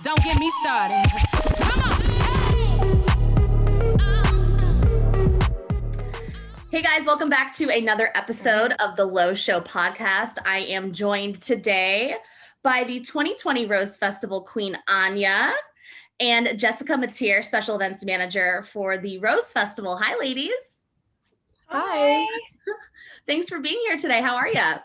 Don't get me started. Come on. Hey guys, welcome back to another episode of the Low Show podcast. I am joined today by the 2020 Rose Festival Queen Anya and Jessica Metteer, Special Events Manager for the Rose Festival. Hi, ladies. Hi. Thanks for being here today. How are you?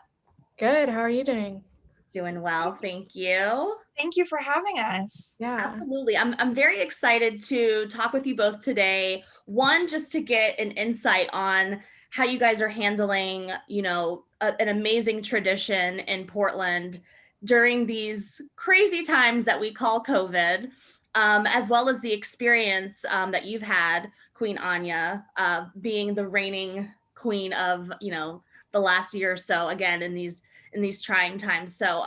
Good. How are you doing? Doing well, thank you. Thank you for having us. Yeah. Absolutely. I'm very excited to talk with you both today. One, just to get an insight on how you guys are handling, an amazing tradition in Portland during these crazy times that we call COVID, as well as the experience that you've had, Queen Anya, being the reigning queen of, the last year or so, again, in these trying times. So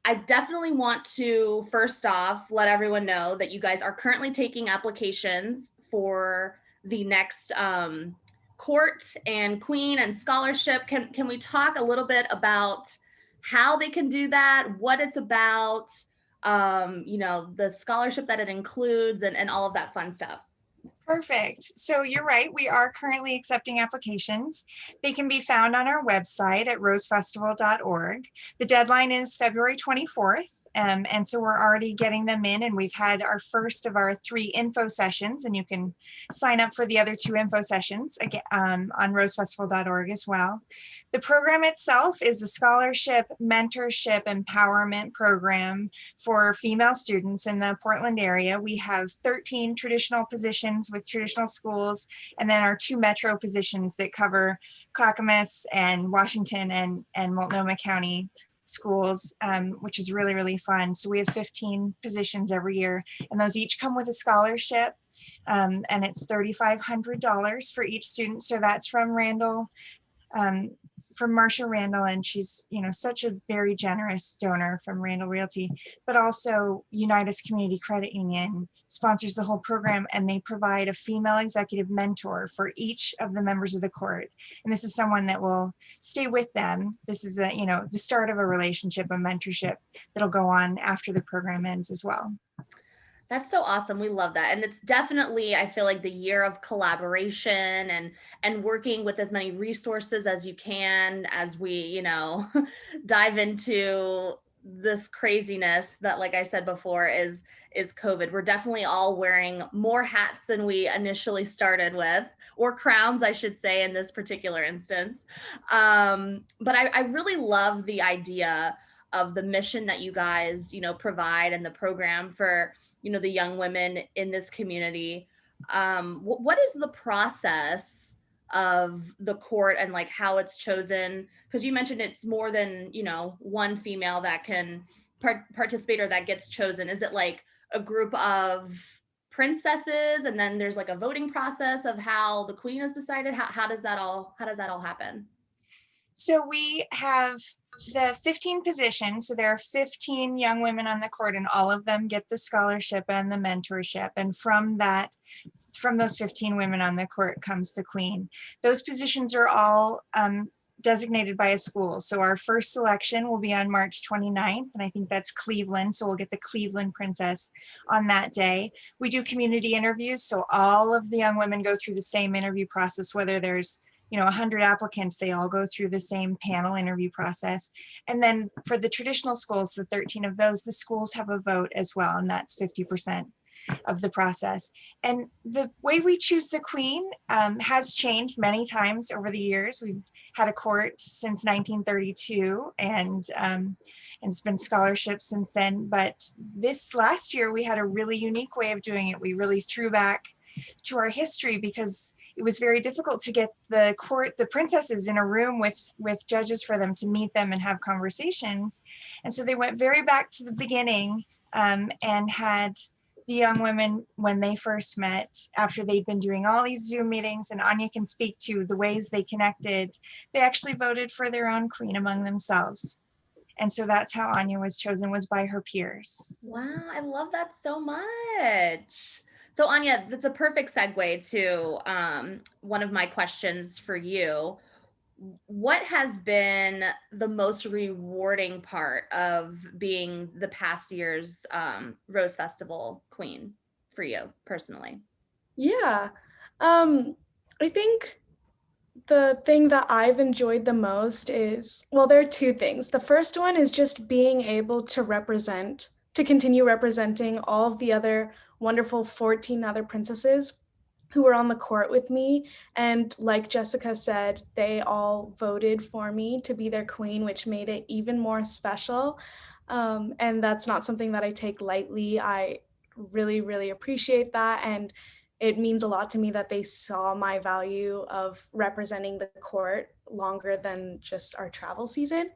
I definitely want to, first off, let everyone know that you guys are currently taking applications for the next court and queen and scholarship. Can we talk a little bit about how they can do that, what it's about, the scholarship that it includes and all of that fun stuff? Perfect. So you're right. We are currently accepting applications. They can be found on our website at rosefestival.org. The deadline is February 24th. And so we're already getting them in, and we've had our first of our 3 info sessions, and you can sign up for the other 2 info sessions again on rosefestival.org as well. The program itself is a scholarship, mentorship, empowerment program for female students in the Portland area. We have 13 traditional positions with traditional schools, and then our 2 metro positions that cover Clackamas and Washington and Multnomah County schools, which is really, really fun. So we have 15 positions every year, and those each come with a scholarship, and it's $3,500 for each student. So that's from Randall, from Marsha Randall, and she's, such a very generous donor from Randall Realty, but also Unitas Community Credit Union sponsors the whole program, and they provide a female executive mentor for each of the members of the court. And this is someone that will stay with them. This is the start of a relationship, a mentorship that'll go on after the program ends as well. That's so awesome. We love that. And it's definitely, I feel like, the year of collaboration and working with as many resources as you can as we, dive into this craziness that, like I said before, is COVID. We're definitely all wearing more hats than we initially started with, or crowns, I should say, in this particular instance. But I really love the idea of the mission that you guys, provide, and the program for, the young women in this community. What is the process of the court and like how it's chosen? Because you mentioned it's more than, one female that can participate or that gets chosen. Is it like a group of princesses, and then there's like a voting process of how the queen is decided? How does that all happen? So we have the 15 positions. So there are 15 young women on the court, and all of them get the scholarship and the mentorship. And from those 15 women on the court comes the queen. Those positions are all designated by a school. So our first selection will be on March 29th, and I think that's Cleveland. So we'll get the Cleveland princess on that day. We do community interviews. So all of the young women go through the same interview process, whether there's 100 applicants, they all go through the same panel interview process. And then for the traditional schools, the 13 of those, the schools have a vote as well, and that's 50% of the process. And the way we choose the queen has changed many times over the years. We've had a court since 1932, and it's been scholarships since then. But this last year, we had a really unique way of doing it. We really threw back to our history, because it was very difficult to get the princesses in a room with judges for them to meet them and have conversations. And so they went very back to the beginning, and had the young women, when they first met, after they'd been doing all these Zoom meetings, and Anya can speak to the ways they connected, they actually voted for their own queen among themselves. And so that's how Anya was chosen, was by her peers. Wow, I love that so much. So Anya, that's a perfect segue to one of my questions for you. what has been the most rewarding part of being the past year's Rose Festival queen for you personally? Yeah. I think the thing that I've enjoyed the most is, well, there are two things. The first one is just being able to continue representing all of the other wonderful 14 other princesses who were on the court with me. And like Jessica said, they all voted for me to be their queen, which made it even more special. And that's not something that I take lightly. I really, really appreciate that. And it means a lot to me that they saw my value of representing the court longer than just our travel season.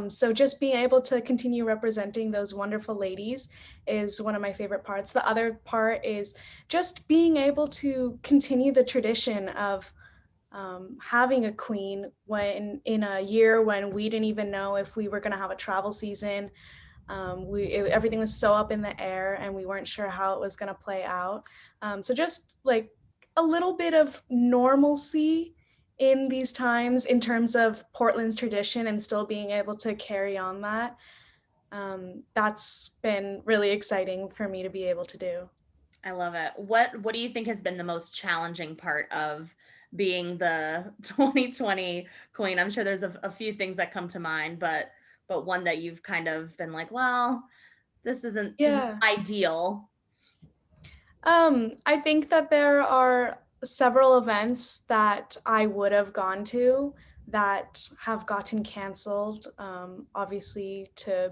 So just being able to continue representing those wonderful ladies is one of my favorite parts. The other part is just being able to continue the tradition of having a queen when in a year when we didn't even know if we were going to have a travel season. Everything was so up in the air and we weren't sure how it was going to play out. So just like a little bit of normalcy in these times in terms of Portland's tradition and still being able to carry on that. That's been really exciting for me to be able to do. I love it. What do you think has been the most challenging part of being the 2020 queen? I'm sure there's a few things that come to mind, but one that you've kind of been like, well, this isn't ideal. I think that there are several events that I would have gone to that have gotten canceled, obviously to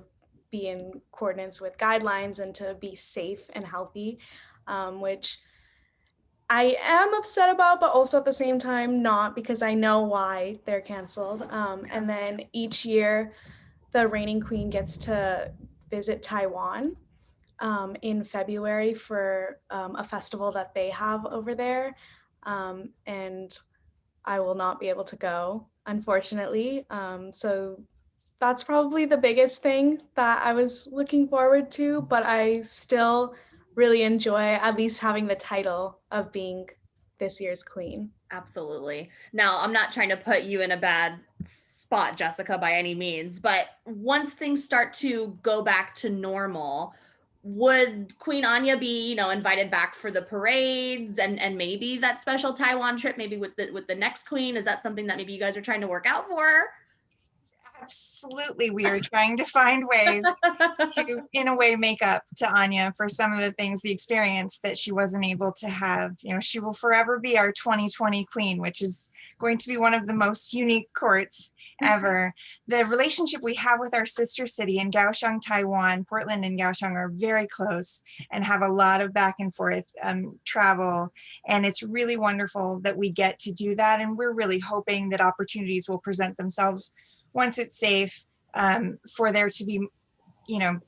be in accordance with guidelines and to be safe and healthy, which I am upset about, but also at the same time not, because I know why they're canceled. And then each year, the reigning queen gets to visit Taiwan in February for a festival that they have over there. And I will not be able to go, unfortunately. So that's probably the biggest thing that I was looking forward to, but I still really enjoy at least having the title of being this year's queen. Absolutely. Now, I'm not trying to put you in a bad spot, Jessica, by any means, but once things start to go back to normal, would Queen Anya be, invited back for the parades and maybe that special Taiwan trip, maybe with the next queen? Is that something that maybe you guys are trying to work out for? Absolutely. We are trying to find ways to, in a way, make up to Anya for some of the things, the experience that she wasn't able to have. She will forever be our 2020 queen, which is going to be one of the most unique courts ever. The relationship we have with our sister city in Kaohsiung, Taiwan, Portland and Kaohsiung are very close and have a lot of back and forth travel. And it's really wonderful that we get to do that. And we're really hoping that opportunities will present themselves once it's safe, for there to be,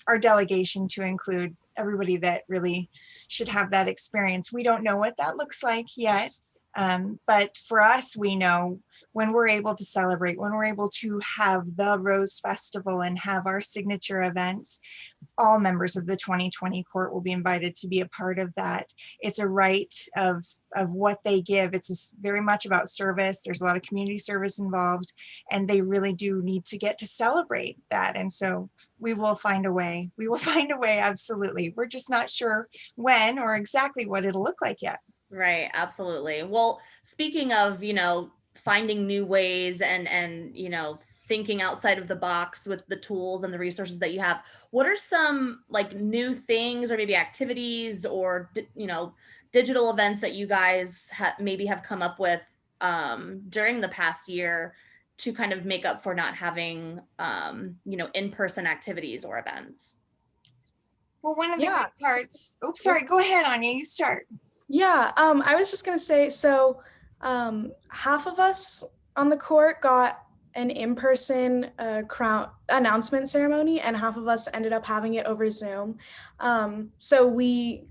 our delegation to include everybody that really should have that experience. We don't know what that looks like yet, but for us, we know when we're able to celebrate, when we're able to have the Rose Festival and have our signature events, all members of the 2020 court will be invited to be a part of that. It's a right of what they give. It's very much about service. There's a lot of community service involved, and they really do need to get to celebrate that. And so we will find a way. We will find a way, absolutely. We're just not sure when or exactly what it'll look like yet. Right, absolutely. Well, speaking of, finding new ways and thinking outside of the box with the tools and the resources that you have, what are some like new things or maybe activities or digital events that you guys maybe have come up with during the past year to kind of make up for not having in-person activities or events? Well, one of the great parts, oops, sorry, go ahead, Anya, you start. Yeah, I was just gonna say, so half of us on the court got an in-person crown announcement ceremony, and half of us ended up having it over Zoom. So we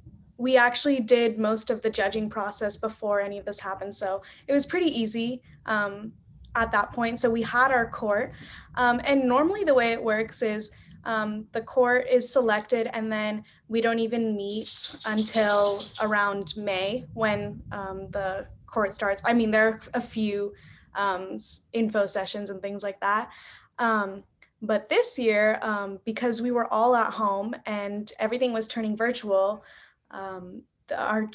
actually did most of the judging process before any of this happened, so it was pretty easy at that point. So we had our court, and normally the way it works is the court is selected, and then we don't even meet until around May when the court starts. I mean, there are a few info sessions and things like that. But this year, because we were all at home and everything was turning virtual, our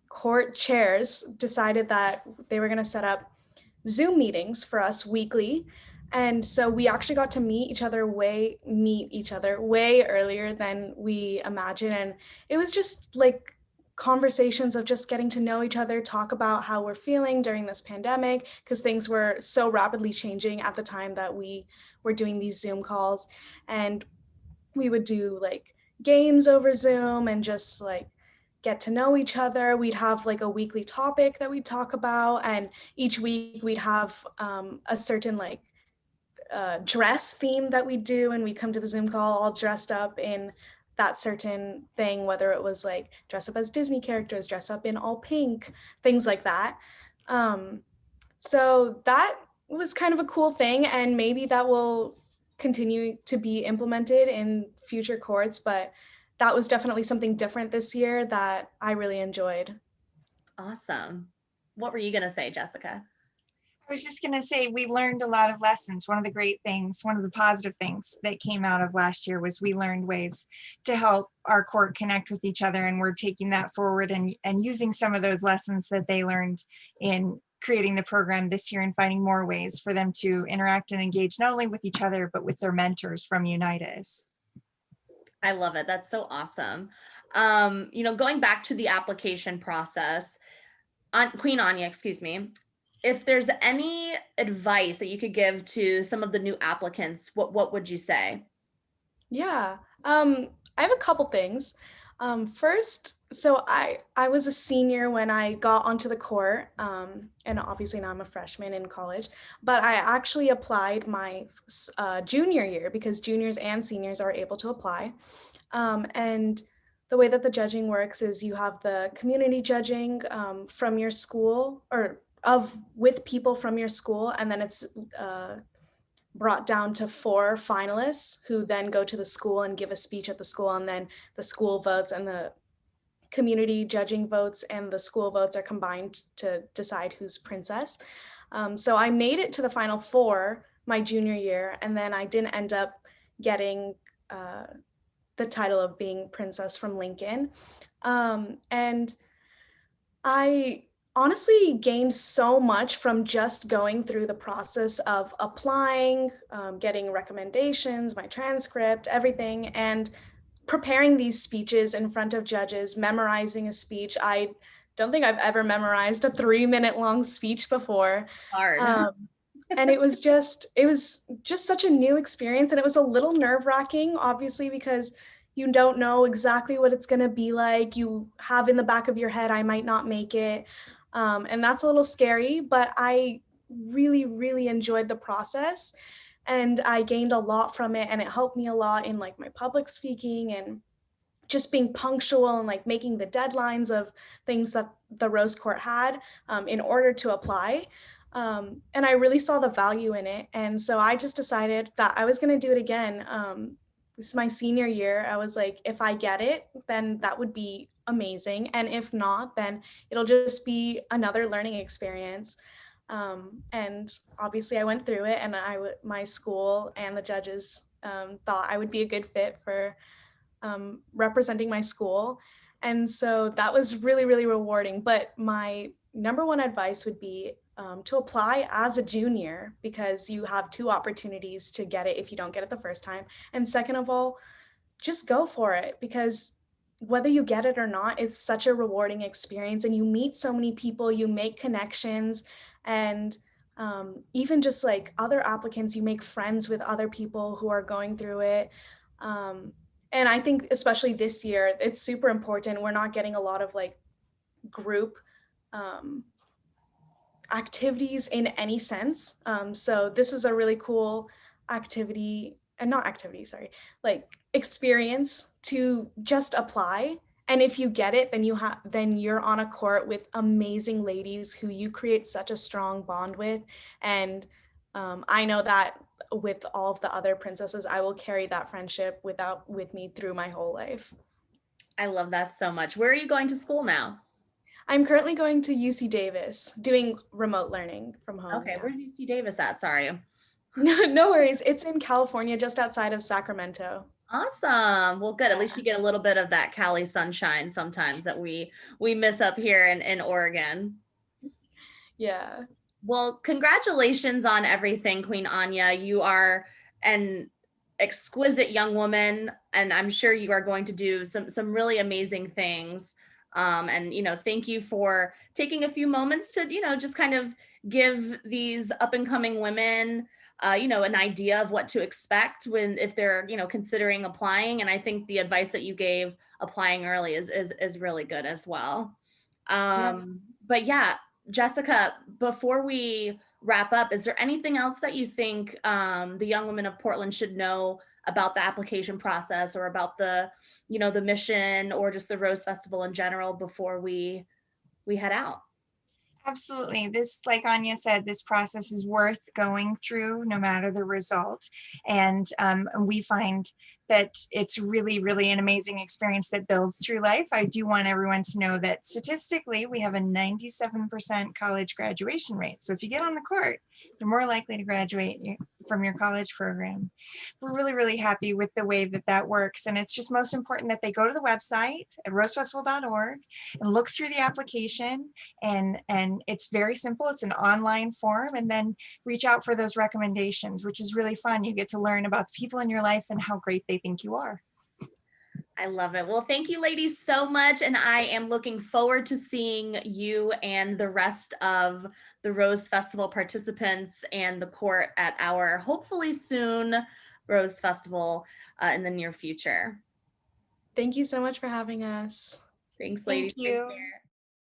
court chairs decided that they were going to set up Zoom meetings for us weekly. And so we actually got to meet each other way earlier than we imagined. And it was just like conversations of just getting to know each other, talk about how we're feeling during this pandemic, because things were so rapidly changing at the time that we were doing these Zoom calls. And we would do like games over Zoom and just like get to know each other. We'd have like a weekly topic that we'd talk about, and each week we'd have a certain like dress theme that we do, and we come to the Zoom call all dressed up in that certain thing, whether it was like dress up as Disney characters, dress up in all pink, things like that. So that was kind of a cool thing, and maybe that will continue to be implemented in future courts, but that was definitely something different this year that I really enjoyed. Awesome. What were you going to say, Jessica? I was just going to say, we learned a lot of lessons. One of the great things, one of the positive things that came out of last year was we learned ways to help our court connect with each other. And we're taking that forward and using some of those lessons that they learned in creating the program this year and finding more ways for them to interact and engage not only with each other, but with their mentors from Unitas. I love it. That's so awesome. Going back to the application process, Queen Anya, excuse me, if there's any advice that you could give to some of the new applicants, what would you say? Yeah, I have a couple things. First, so I was a senior when I got onto the court, and obviously now I'm a freshman in college, but I actually applied my junior year because juniors and seniors are able to apply. And the way that the judging works is you have the community judging from your school with people from your school, and then it's brought down to 4 finalists who then go to the school and give a speech at the school, and then the school votes and the community judging votes and the school votes are combined to decide who's princess. So I made it to the final 4 my junior year, and then I didn't end up getting the title of being princess from Lincoln. And I honestly gained so much from just going through the process of applying, getting recommendations, my transcript, everything, and preparing these speeches in front of judges, memorizing a speech. I don't think I've ever memorized a 3-minute long speech before. Hard. And it was just such a new experience, and it was a little nerve-wracking, obviously, because you don't know exactly what it's going to be like. You have in the back of your head, I might not make it. And that's a little scary, but I really, really enjoyed the process, and I gained a lot from it, and it helped me a lot in like my public speaking and just being punctual and like making the deadlines of things that the Rose Court had in order to apply. And I really saw the value in it. And so I just decided that I was going to do it again. This is my senior year. I was like, if I get it, then that would be amazing. And if not, then it'll just be another learning experience. And obviously I went through it, and my school and the judges thought I would be a good fit for representing my school. And so that was really, really rewarding. But my number one advice would be to apply as a junior, because you have 2 opportunities to get it if you don't get it the first time. And second of all, just go for it, because whether you get it or not, it's such a rewarding experience, and you meet so many people, you make connections, and even just like other applicants, you make friends with other people who are going through it. And I think especially this year, it's super important. We're not getting a lot of like group activities in any sense. So this is a really cool experience to just apply. And if you get it, then you're on a court with amazing ladies who you create such a strong bond with. And I know that with all of the other princesses, I will carry that friendship with me through my whole life. I love that so much. Where are you going to school now? I'm currently going to UC Davis, doing remote learning from home. Okay, Yeah. where's UC Davis at? Sorry. No worries. It's in California, just outside of Sacramento. Awesome. Well, good. At least you get a little bit of that Cali sunshine sometimes that we miss up here in Oregon. Yeah. Well, congratulations on everything, Queen Anya. You are an exquisite young woman, and I'm sure you are going to do some really amazing things. And thank you for taking a few moments to just kind of give these up and coming women an idea of what to expect if they're considering applying. And I think the advice that you gave applying early is really good as well. But yeah, Jessica, before we wrap up, is there anything else that you think the young women of Portland should know about the application process, or about the mission, or just the Rose Festival in general before we head out? Absolutely. This, like Anya said, this process is worth going through no matter the result. And we find that it's really, really an amazing experience that builds through life. I do want everyone to know that statistically, we have a 97% college graduation rate. So if you get on the court, you're more likely to graduate from your college program. We're really, really happy with the way that that works. And it's just most important that they go to the website at rosefestival.org and look through the application. And it's very simple. It's an online form, and then reach out for those recommendations, which is really fun. You get to learn about the people in your life and how great they think you are. I love it. Well, thank you ladies so much. And I am looking forward to seeing you and the rest of the Rose Festival participants and the court at our hopefully soon Rose Festival in the near future. Thank you so much for having us. Thanks, ladies. Thank you. Take care.